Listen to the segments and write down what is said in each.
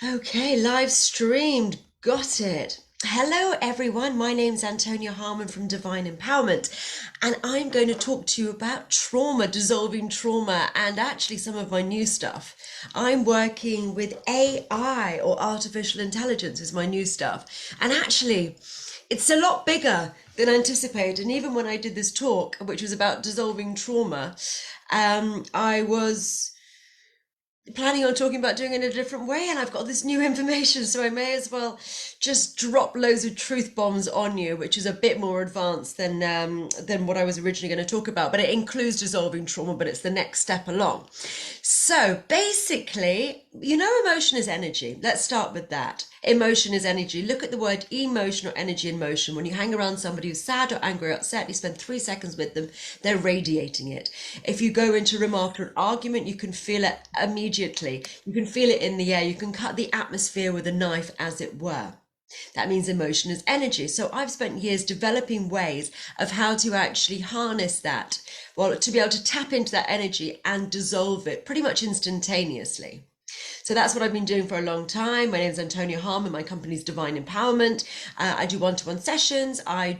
Okay, live streamed. Got it. Hello, everyone. My name's Antonia Harman from Divine Empowerment, and I'm going to talk to you about trauma, dissolving trauma, and actually some of my new stuff. I'm working with AI, or artificial intelligence, is my new stuff. And actually, it's a lot bigger than anticipated. And even when I did this talk, which was about dissolving trauma, I was planning on talking about doing it in a different way, and I've got this new information, so I may as well just drop loads of truth bombs on you, which is a bit more advanced than what I was originally going to talk about. But it includes dissolving trauma, but it's the next step along. So basically, emotion is energy. Let's start with that. Emotion is energy. Look at the word emotion or energy in motion. When you hang around somebody who's sad or angry or upset, you spend 3 seconds with them, they're radiating it. If you go into remark or an argument, you can feel it immediately. You can feel it in the air. You can cut the atmosphere with a knife, as it were. That means emotion is energy. So I've spent years developing ways of how to actually harness that, well, to be able to tap into that energy and dissolve it pretty much instantaneously. So that's what I've been doing for a long time. My name is Antonia Harman. My company's Divine Empowerment. I do one-to-one sessions. I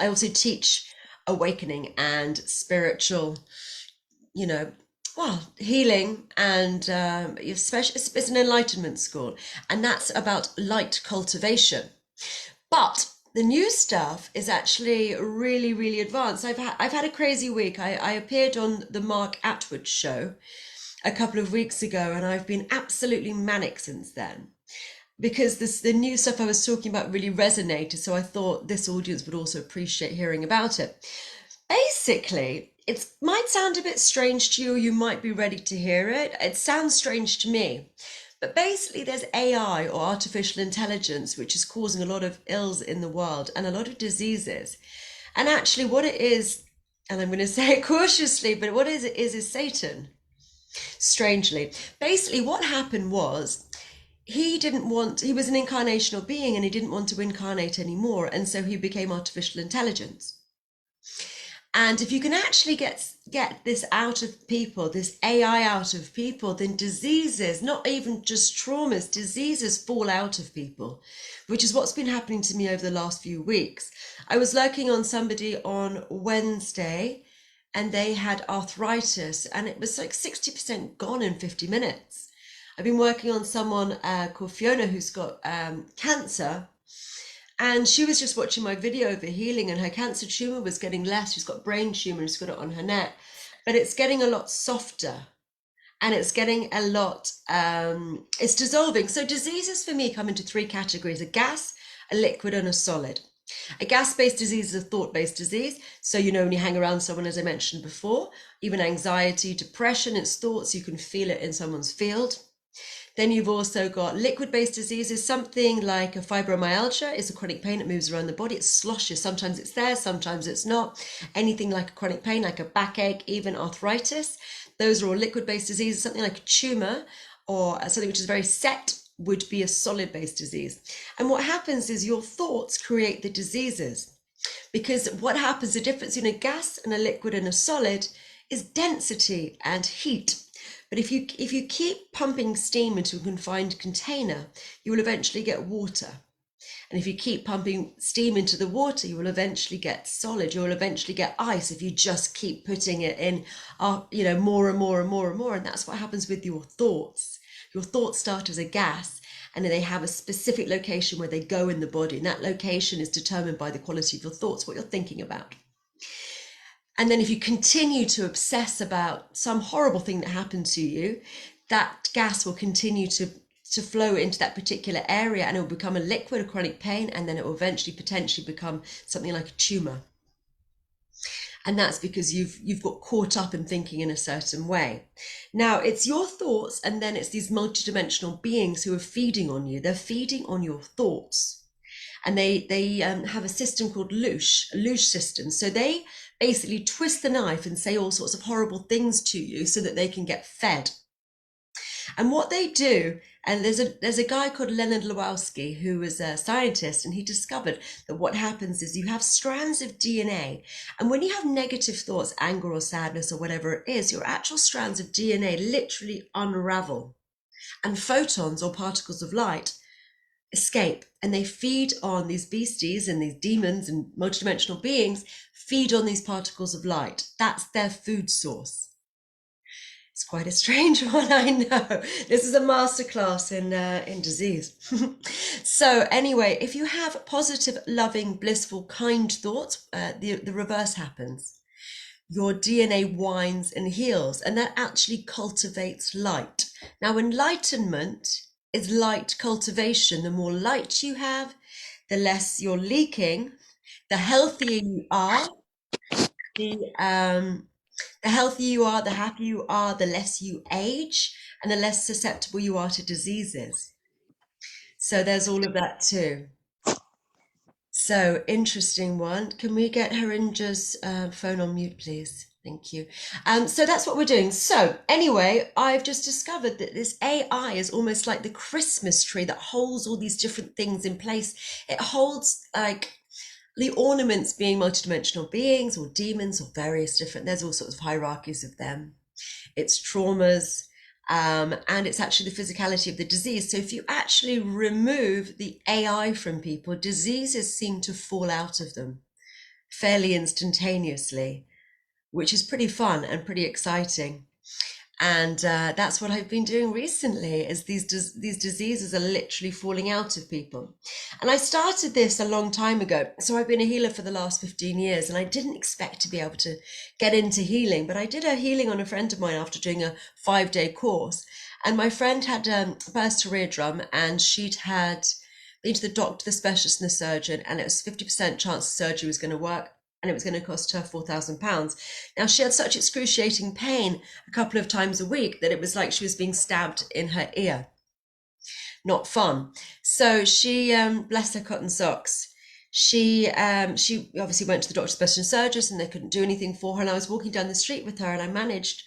also teach awakening and spiritual, you know, healing, and it's an enlightenment school, and that's about light cultivation. But the new stuff is actually really, really advanced. I've had a crazy week. I appeared on the Mark Atwood show a couple of weeks ago, and I've been absolutely manic since then because the new stuff I was talking about really resonated. So I thought this audience would also appreciate hearing about it. Basically, it might sound a bit strange to you. You might be ready to hear it. It sounds strange to me. But basically, there's AI, or artificial intelligence, which is causing a lot of ills in the world and a lot of diseases. And actually, what it is, and I'm going to say it cautiously, but what it is Satan, strangely. Basically, what happened was he was an incarnational being and he didn't want to incarnate anymore. And so he became artificial intelligence. And if you can actually get this out of people, this AI out of people, then diseases, not even just traumas, diseases fall out of people, which is what's been happening to me over the last few weeks. I was lurking on somebody on Wednesday, and they had arthritis, and it was like 60% gone in 50 minutes. I've been working on someone called Fiona, who's got cancer. And she was just watching my video of the healing, and her cancer tumor was getting less. She's got brain tumor and she's got it on her neck, but it's getting a lot softer, and it's getting a lot, it's dissolving. So diseases for me come into three categories: a gas, a liquid, and a solid. A gas-based disease is a thought-based disease. So, when you hang around someone, as I mentioned before, even anxiety, depression, it's thoughts, you can feel it in someone's field. Then you've also got liquid-based diseases, something like a fibromyalgia is a chronic pain that moves around the body. It sloshes. Sometimes it's there, sometimes it's not. Anything like a chronic pain, like a backache, even arthritis, those are all liquid-based diseases. Something like a tumor or something which is very set would be a solid-based disease. And what happens is your thoughts create the diseases. Because what happens, the difference in a gas and a liquid and a solid is density and heat. But if you keep pumping steam into a confined container, you will eventually get water. And if you keep pumping steam into the water, you will eventually get solid. You will eventually get ice if you just keep putting it in, more and more and more and more. And that's what happens with your thoughts. Your thoughts start as a gas, and then they have a specific location where they go in the body. And that location is determined by the quality of your thoughts, what you're thinking about. And then if you continue to obsess about some horrible thing that happened to you, that gas will continue to flow into that particular area, and it will become a liquid, a chronic pain, and then it will eventually potentially become something like a tumor. And that's because you've got caught up in thinking in a certain way. Now, it's your thoughts, and then it's these multidimensional beings who are feeding on you. They're feeding on your thoughts. And they have a system called a loosh system. So they basically twist the knife and say all sorts of horrible things to you so that they can get fed. And what they do, and there's a guy called Leonard Lewowski who was a scientist, and he discovered that what happens is you have strands of DNA, and when you have negative thoughts, anger or sadness or whatever it is, your actual strands of DNA literally unravel. And photons, or particles of light, escape, and they feed on these beasties, and these demons and multidimensional beings feed on these particles of light. That's their food source. It's quite a strange one, I know. This is a masterclass in disease. So anyway, if you have positive, loving, blissful, kind thoughts, the reverse happens. Your DNA winds and heals, and that actually cultivates light. Now, enlightenment is light cultivation. The more light you have, the less you're leaking, the healthier you are, the healthier you are, the happier you are, the less you age, and the less susceptible you are to diseases. So there's all of that too. So interesting one. Can we get Harinja's phone on mute, please? Thank you. So that's what we're doing. So anyway, I've just discovered that this AI is almost like the Christmas tree that holds all these different things in place. It holds like the ornaments being multidimensional beings or demons or various different, there's all sorts of hierarchies of them. It's traumas, and it's actually the physicality of the disease. So if you actually remove the AI from people, diseases seem to fall out of them fairly instantaneously, which is pretty fun and pretty exciting. And that's what I've been doing recently, is these diseases are literally falling out of people. And I started this a long time ago. So I've been a healer for the last 15 years, and I didn't expect to be able to get into healing, but I did a healing on a friend of mine after doing a 5-day course. And my friend had burst her eardrum, and she'd had been to the doctor, the specialist, and the surgeon, and it was 50% chance the surgery was going to work, and it was going to cost her £4,000. Now, she had such excruciating pain a couple of times a week that it was like she was being stabbed in her ear. Not fun. So she, bless her cotton socks, she obviously went to the doctor, specialist, surgeons, and they couldn't do anything for her. And I was walking down the street with her, and I managed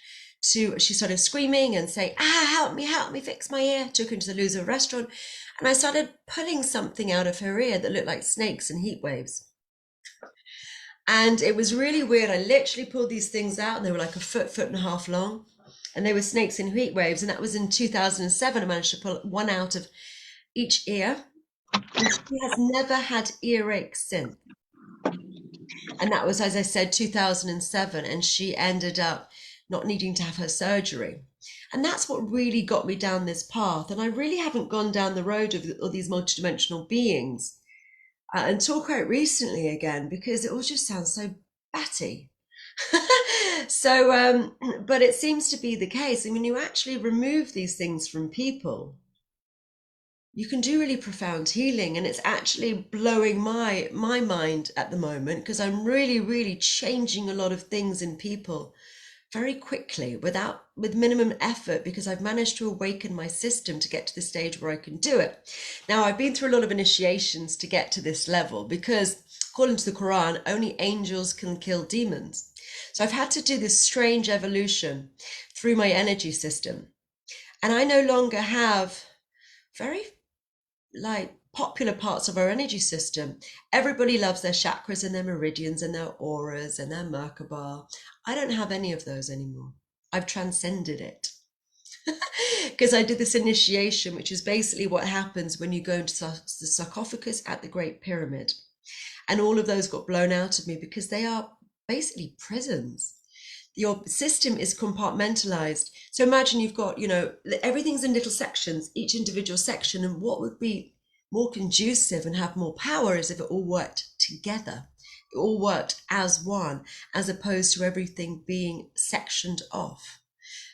to, she started screaming and say, help me, fix my ear. Took her into the loser restaurant, and I started pulling something out of her ear that looked like snakes and heat waves. And it was really weird. I literally pulled these things out, and they were like a foot and a half long, and they were snakes in heat waves. And that was in 2007. I managed to pull one out of each ear, and she has never had earache since. And that was, as I said, 2007, and she ended up not needing to have her surgery. And that's what really got me down this path. And I really haven't gone down the road of all these multidimensional beings until quite recently again, because it all just sounds so batty. So, but it seems to be the case. I mean, you actually remove these things from people, you can do really profound healing. And it's actually blowing my mind at the moment, because I'm really changing a lot of things in people very quickly with minimum effort, because I've managed to awaken my system to get to the stage where I can do it. Now, I've been through a lot of initiations to get to this level, because according to the Quran, only angels can kill demons. So I've had to do this strange evolution through my energy system. And I no longer have very popular parts of our energy system. Everybody loves their chakras and their meridians and their auras and their Merkaba. I don't have any of those anymore. I've transcended it. Because I did this initiation, which is basically what happens when you go into the sarcophagus at the Great Pyramid. And all of those got blown out of me, because they are basically prisons. Your system is compartmentalized. So imagine you've got, everything's in little sections, each individual section. And what would be more conducive and have more power is if it all worked together. It all worked as one, as opposed to everything being sectioned off.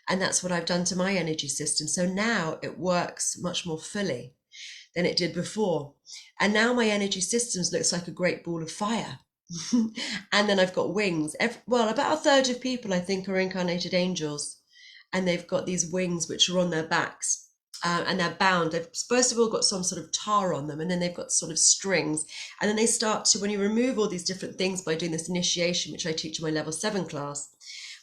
And that's what I've done to my energy system. So now it works much more fully than it did before. And now my energy systems looks like a great ball of fire. And then I've got wings. About a third of people, I think, are incarnated angels, and they've got these wings which are on their backs, and they're bound. They've first of all got some sort of tar on them, and then they've got sort of strings, and then they start to, when you remove all these different things by doing this initiation, which I teach in my level 7 class,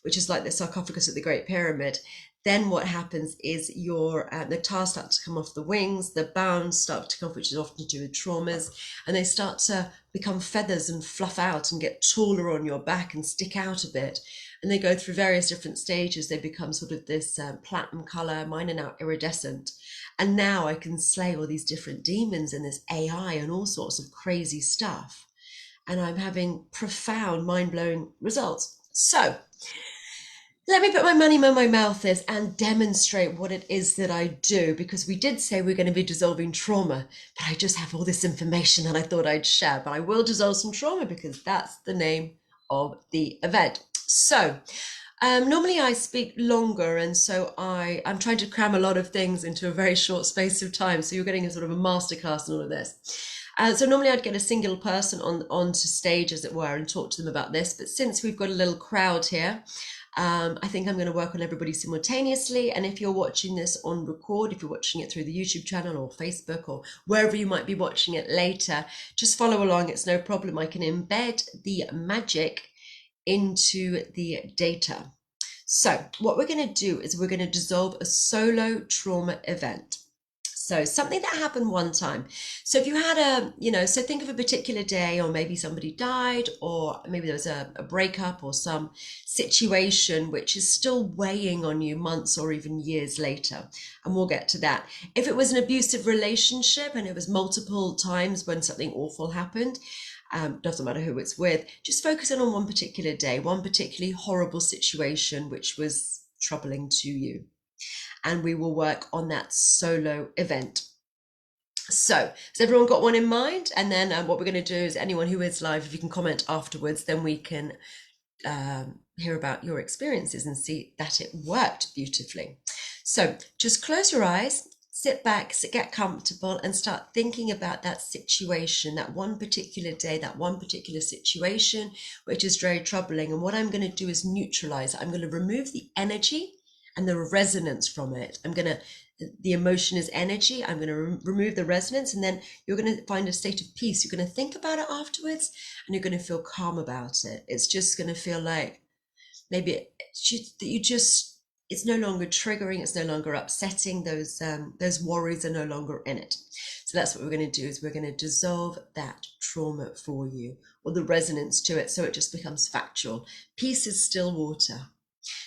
which is like the sarcophagus at the Great Pyramid, then what happens is the tails start to come off the wings, the bounds start to come off, which is often to do with traumas, and they start to become feathers and fluff out and get taller on your back and stick out a bit. And they go through various different stages. They become sort of this platinum color. Mine are now iridescent. And now I can slay all these different demons and this AI and all sorts of crazy stuff. And I'm having profound, mind-blowing results. So let me put my money where my mouth is and demonstrate what it is that I do, because we did say we're going to be dissolving trauma, but I just have all this information that I thought I'd share. But I will dissolve some trauma because that's the name of the event. So normally I speak longer, and so I'm trying to cram a lot of things into a very short space of time. So you're getting a sort of a masterclass in all of this. So normally I'd get a single person onto stage, as it were, and talk to them about this. But since we've got a little crowd here, I think I'm going to work on everybody simultaneously. And if you're watching this on record, if you're watching it through the YouTube channel or Facebook or wherever you might be watching it later, just follow along. It's no problem. I can embed the magic into the data. So what we're going to do is we're going to dissolve a solo trauma event. So something that happened one time. So if you had so think of a particular day, or maybe somebody died, or maybe there was a breakup or some situation which is still weighing on you months or even years later. And we'll get to that. If it was an abusive relationship and it was multiple times when something awful happened, doesn't matter who it's with, just focusing on one particular day, one particularly horrible situation which was troubling to you. And we will work on that solo event. So has everyone got one in mind? And then what we're going to do is, anyone who is live, if you can comment afterwards, then we can hear about your experiences and see that it worked beautifully. So just close your eyes, sit back, get comfortable, and start thinking about that situation, that one particular day, that one particular situation, which is very troubling. And what I'm going to do is neutralize. I'm going to remove the energy and the resonance from it. The emotion is energy. I'm going to remove the resonance, and then you're going to find a state of peace. You're going to think about it afterwards, and you're going to feel calm about it. It's just going to feel like maybe it's no longer triggering. It's no longer upsetting. Those worries are no longer in it. So that's what we're going to do, is we're going to dissolve that trauma for you, or the resonance to it, so it just becomes factual. Peace is still water.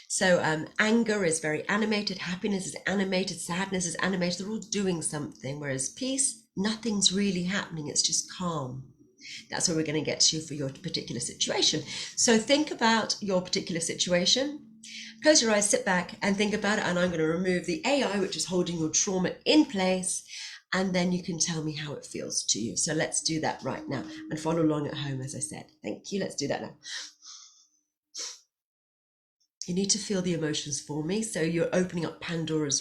So anger is very animated, happiness is animated, sadness is animated. They're all doing something, whereas peace, nothing's really happening. It's just calm. That's where we're going to get to for your particular situation. So think about your particular situation. Close your eyes, sit back and think about it. And I'm going to remove the AI, which is holding your trauma in place. And then you can tell me how it feels to you. So let's do that right now, and follow along at home, as I said. Thank you. Let's do that now. You need to feel the emotions for me. So you're opening up Pandora's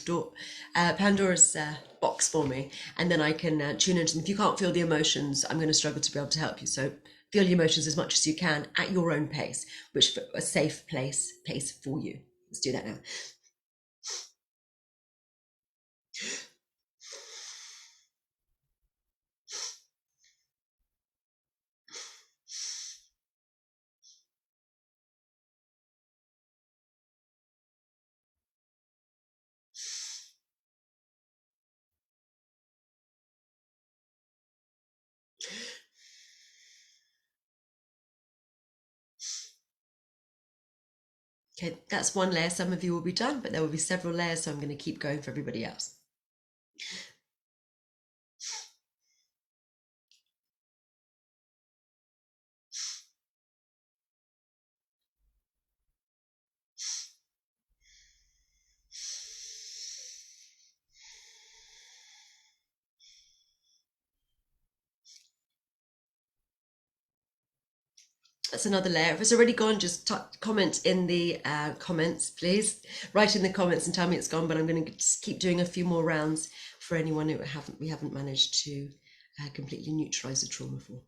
box for me, and then I can tune into them. If you can't feel the emotions, I'm going to struggle to be able to help you. So feel the emotions as much as you can at your own pace, which a safe pace for you. Let's do that now. Okay, that's one layer. Some of you will be done, but there will be several layers, so I'm going to keep going for everybody else. That's another layer. If it's already gone, just comment in the comments, please. Write in the comments and tell me it's gone, but I'm going to just keep doing a few more rounds for anyone who we haven't managed to completely neutralize the trauma for.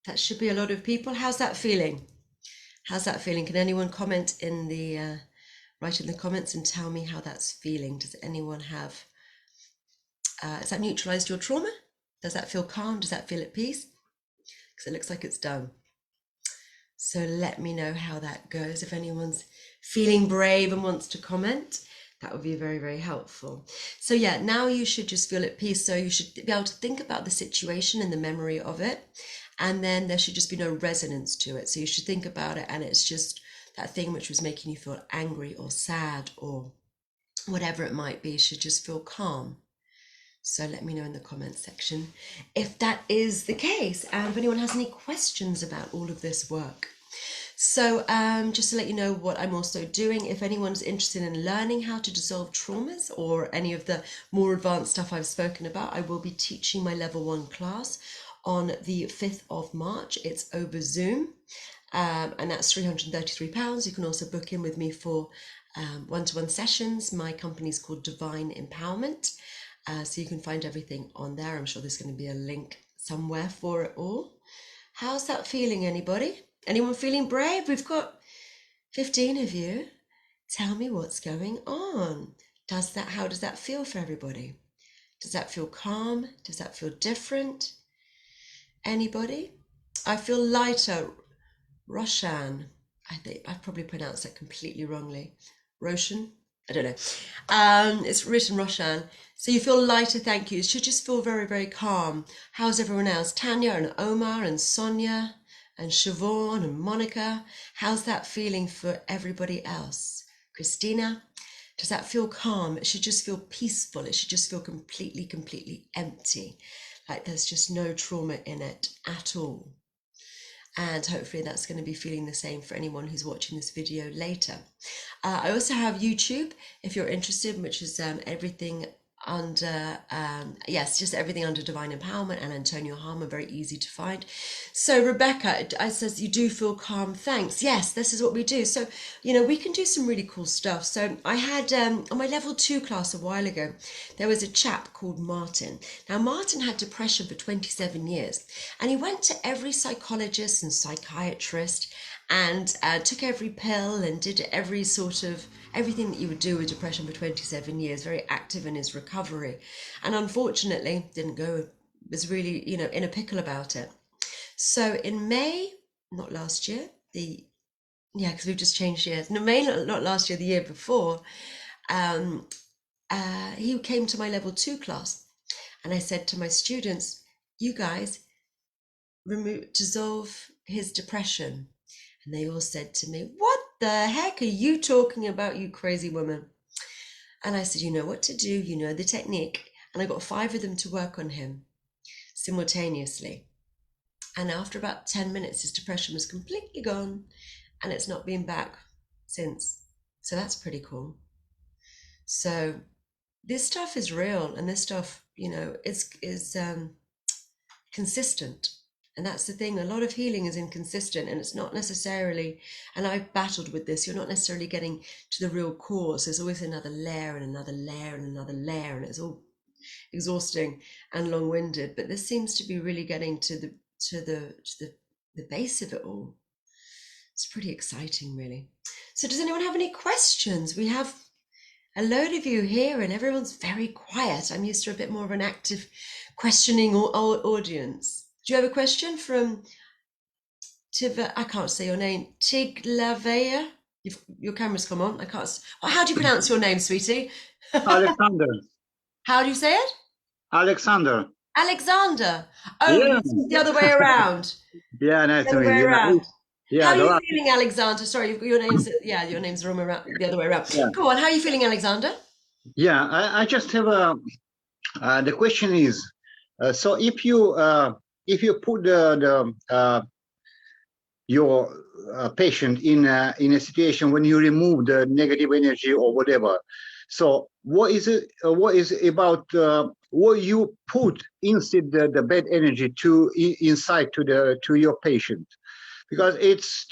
That should be a lot of people. How's that feeling? How's that feeling? Can anyone comment in the write in the comments and tell me how that's feeling? Does anyone have has that neutralized your trauma? Does that feel calm? Does that feel at peace? Because it looks like it's done. So let me know how that goes. If anyone's feeling brave and wants to comment, that would be very, very helpful. So yeah, now you should just feel at peace. So you should be able to think about the situation and the memory of it. And then there should just be no resonance to it. So you should think about it, and it's just that thing which was making you feel angry or sad or whatever it might be should just feel calm. So let me know in the comments section if that is the case, and if anyone has any questions about all of this work. So just to let you know what I'm also doing, if anyone's interested in learning how to dissolve traumas or any of the more advanced stuff I've spoken about, I will be teaching my level 1 class on the 5th of March. It's over Zoom, and that's £333. You can also book in with me for one-to-one sessions. My company's called Divine Empowerment. So you can find everything on there. I'm sure there's going to be a link somewhere for it all. How's that feeling, anybody? Anyone feeling brave? We've got 15 of you. Tell me what's going on. How does that feel for everybody? Does that feel calm? Does that feel different? Anybody? I feel lighter. Roshan. I think I probably pronounced that completely wrongly. Roshan? I don't know. It's written Roshan. So you feel lighter, thank you. It should just feel very, very calm. How's everyone else? Tanya and Omar and Sonia and Siobhan and Monica. How's that feeling for everybody else? Christina, does that feel calm? It should just feel peaceful. It should just feel completely, completely empty. Like there's just no trauma in it at all. And hopefully that's going to be feeling the same for anyone who's watching this video later. I also have YouTube if you're interested, which is everything under just everything under Divine Empowerment and Antonia Harman, very easy to find. So Rebecca, I says you do feel calm, thanks. Yes, this is what we do. So we can do some really cool stuff. So I had on my level 2 class a while ago, there was a chap called Martin. Now Martin had depression for 27 years, and he went to every psychologist and psychiatrist and took every pill and did every sort of everything that you would do with depression for 27 years, very active in his recovery. And unfortunately, didn't go, was really, in a pickle about it. So in May, not last year, because we've just changed years. No, May, not last year, the year before, he came to my level 2 class. And I said to my students, you guys, dissolve his depression. And they all said to me, what the heck are you talking about, you crazy woman? And I said, you know what to do, you know the technique. And I got 5 of them to work on him simultaneously. And after about 10 minutes, his depression was completely gone, and it's not been back since. So that's pretty cool. So this stuff is real, and this stuff, is consistent. And that's the thing, a lot of healing is inconsistent, and it's not necessarily, and I've battled with this, you're not necessarily getting to the real cause. There's always another layer and another layer and another layer, and it's all exhausting and long-winded. But this seems to be really getting to the base of it all. It's pretty exciting, really. So does anyone have any questions? We have a load of you here, and everyone's very quiet. I'm used to a bit more of an active questioning audience. Do you have a question from I can't say your name. Tiglavea? Your camera's come on. I can't. How do you pronounce your name, sweetie? Alexander. How do you say it? Alexander. Alexander. Oh, yeah. It's the other way around. Yeah, nice to meet you. Yeah, how are you feeling, Alexander? Sorry, your name's the other way around. Yeah. Go on. How are you feeling, Alexander? Yeah, I just have the question is, so if you put your patient in a situation when you remove the negative energy or whatever, so what is about what you put instead the bad energy inside to your patient? Because it's,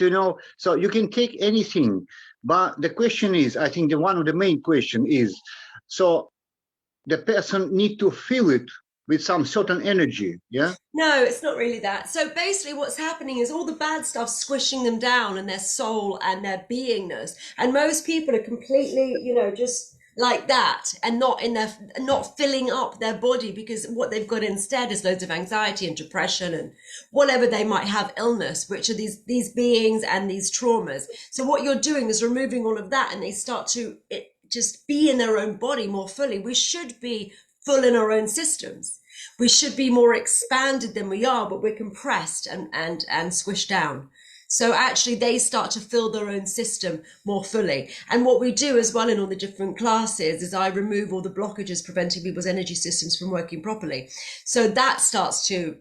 so you can take anything, but the question is, I think one of the main question is, so the person need to feel it with some certain energy. Yeah. No, it's not really that. So basically, what's happening is all the bad stuff squishing them down and their soul and their beingness. And most people are completely, just like that and not filling up their body, because what they've got instead is loads of anxiety and depression and whatever they might have, illness, which are these beings and these traumas. So what you're doing is removing all of that, and they start to just be in their own body more fully. We should be full in our own systems. We should be more expanded than we are, but we're compressed and squished down. So actually they start to fill their own system more fully. And what we do as well in all the different classes is I remove all the blockages preventing people's energy systems from working properly. So that starts to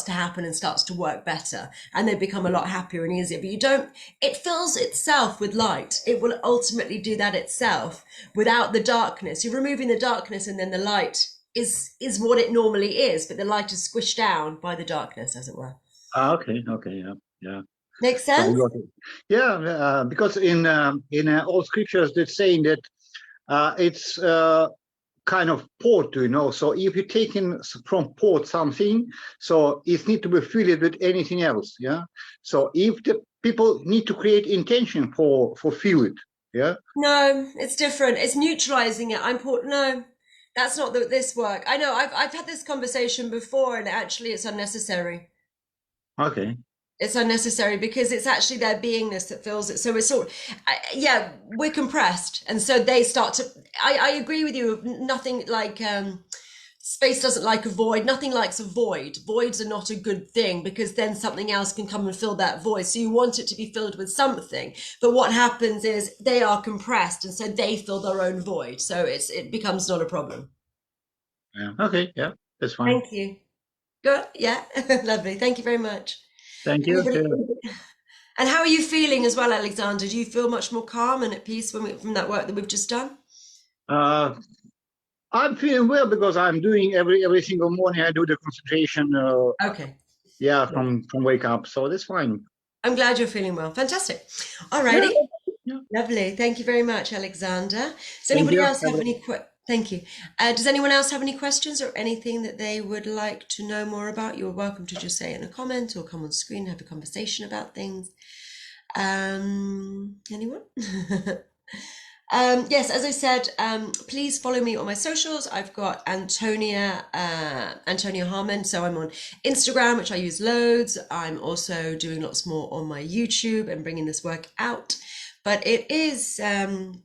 happen and starts to work better, and they become a lot happier and easier. But it fills itself with light. It will ultimately do that itself without the darkness. You're removing the darkness, and then the light is what it normally is, but the light is squished down by the darkness, as it were. Okay. Yeah. Yeah. Makes So sense? yeah, because in all scriptures they're saying that it's kind of port, So if you're taking from port something, so it needs to be filled with anything else. Yeah. So if the people need to create intention for fill it. Yeah. No, it's different. It's neutralizing it. No, that's not this work. I know I've had this conversation before, and actually it's unnecessary. Okay. It's unnecessary because it's actually their beingness that fills it. So it's sort of, yeah, we're compressed. And so they start to, I agree with you. Nothing like, space doesn't like a void. Nothing likes a void. Voids are not a good thing, because then something else can come and fill that void. So you want it to be filled with something. But what happens is they are compressed, and so they fill their own void. So it becomes not a problem. Yeah. Okay. Yeah, that's fine. Thank you. Good. Yeah. Lovely. Thank you very much. Thank you. Anybody? And how are you feeling as well, Alexander? Do you feel much more calm and at peace from that work that we've just done? I'm feeling well because I'm doing every single morning. I do the concentration. Okay. Yeah, from wake up, so that's fine. I'm glad you're feeling well. Fantastic. All Yeah. righty. Yeah. Lovely. Thank you very much, Alexander. Does Thank anybody you. else have any Thank you. Does anyone else have any questions or anything that they would like to know more about? You're welcome to just say it in a comment or come on screen and have a conversation about things. Anyone? Yes, as I said, please follow me on my socials. I've got Antonia Harman. So I'm on Instagram, which I use loads. I'm also doing lots more on my YouTube and bringing this work out. But it is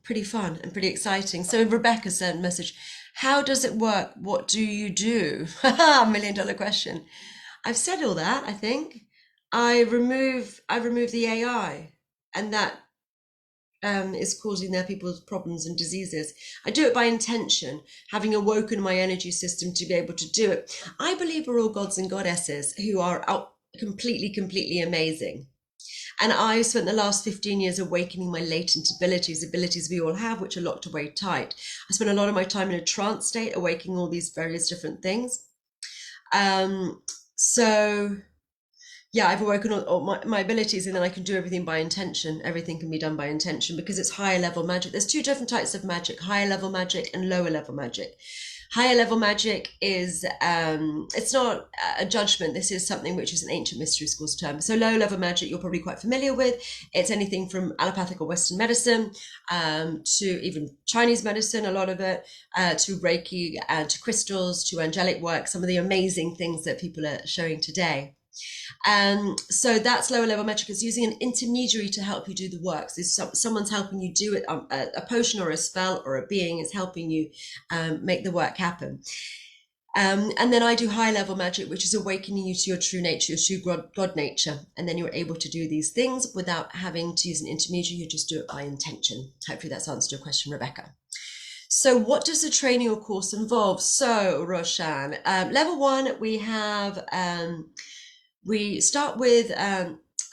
pretty fun and pretty exciting. So Rebecca sent a message. How does it work? What do you do? $1 million question. I've said all that, I think. I remove the AI, and that is causing their people's problems and diseases. I do it by intention, having awoken my energy system to be able to do it. I believe we're all gods and goddesses who are completely amazing. And I've spent the last 15 years awakening my latent abilities we all have, which are locked away tight. I spent a lot of my time in a trance state, awakening all these various different things. So yeah, I've awoken all my abilities, and then I can do everything by intention. Everything can be done by intention because it's higher level magic. There's two different types of magic: higher level magic and lower level magic. Higher level magic is, it's not a judgment. This is something which is an ancient mystery schools term. So low level magic, you're probably quite familiar with. It's anything from allopathic or Western medicine, to even Chinese medicine, a lot of it, to Reiki, to crystals, to angelic work, some of the amazing things that people are showing today. So that's lower level magic. Is using an intermediary to help you do the work. So someone's helping you do it, a potion or a spell or a being is helping you make the work happen. And then I do high level magic, which is awakening you to your true nature, your true God nature. And then you're able to do these things without having to use an intermediary. You just do it by intention. Hopefully that's answered your question, Rebecca. So what does the training or course involve? So Roshan, level 1, we have, we start with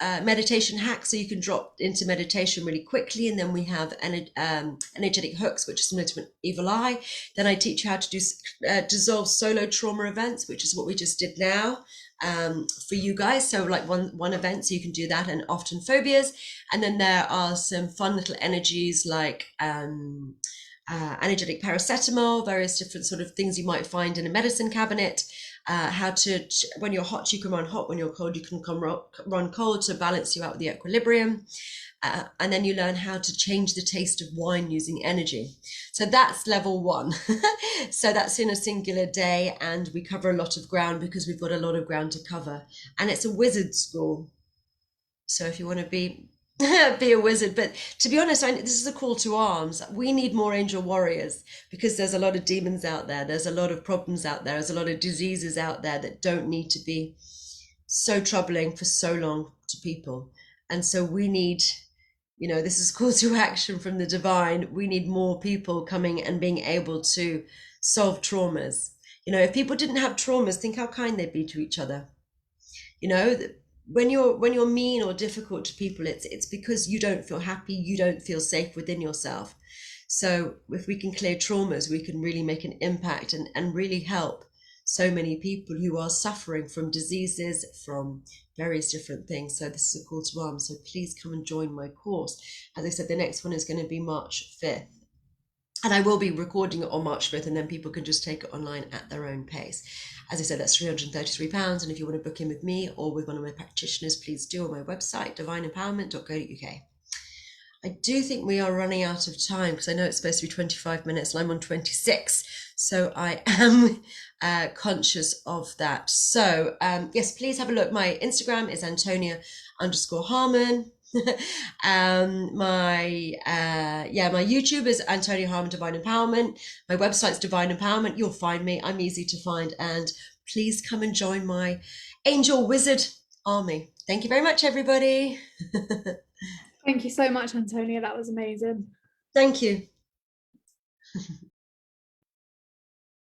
meditation hacks, so you can drop into meditation really quickly, and then we have energetic hooks, which is similar to an evil eye. Then I teach you how to do dissolve solo trauma events, which is what we just did now for you guys. So like one event, so you can do that, and often phobias. And then there are some fun little energies like energetic paracetamol, various different sort of things you might find in a medicine cabinet. How to, when you're hot, you can run hot. When you're cold, you can run cold to balance you out with the equilibrium. And then you learn how to change the taste of wine using energy. So that's level 1. So that's in a singular day, and we cover a lot of ground because we've got a lot of ground to cover. And it's a wizard school. So if you want to be be a wizard, but to be honest, this is a call to arms. We need more angel warriors because there's a lot of demons out there. There's a lot of problems out there. There's a lot of diseases out there that don't need to be so troubling for so long to people. And so we need, this is call to action from the divine. We need more people coming and being able to solve traumas. If people didn't have traumas, think how kind they'd be to each other. When you're mean or difficult to people, it's because you don't feel happy, you don't feel safe within yourself. So if we can clear traumas, we can really make an impact and really help so many people who are suffering from diseases, from various different things. So this is a call to arms. So please come and join my course. As I said, the next one is going to be March 5th. And I will be recording it on March 5th, and then people can just take it online at their own pace. As I said, that's £333. And if you want to book in with me or with one of my practitioners, please do on my website, divineempowerment.co.uk. I do think we are running out of time because I know it's supposed to be 25 minutes and I'm on 26. So I am conscious of that. So yes, please have a look. My Instagram is Antonia_Harman. My YouTube is Antonia Harman Divine Empowerment. My website's Divine Empowerment. You'll find me. I'm easy to find. And please come and join my angel wizard army. Thank you very much, everybody. Thank you so much, Antonia. That was amazing. Thank you.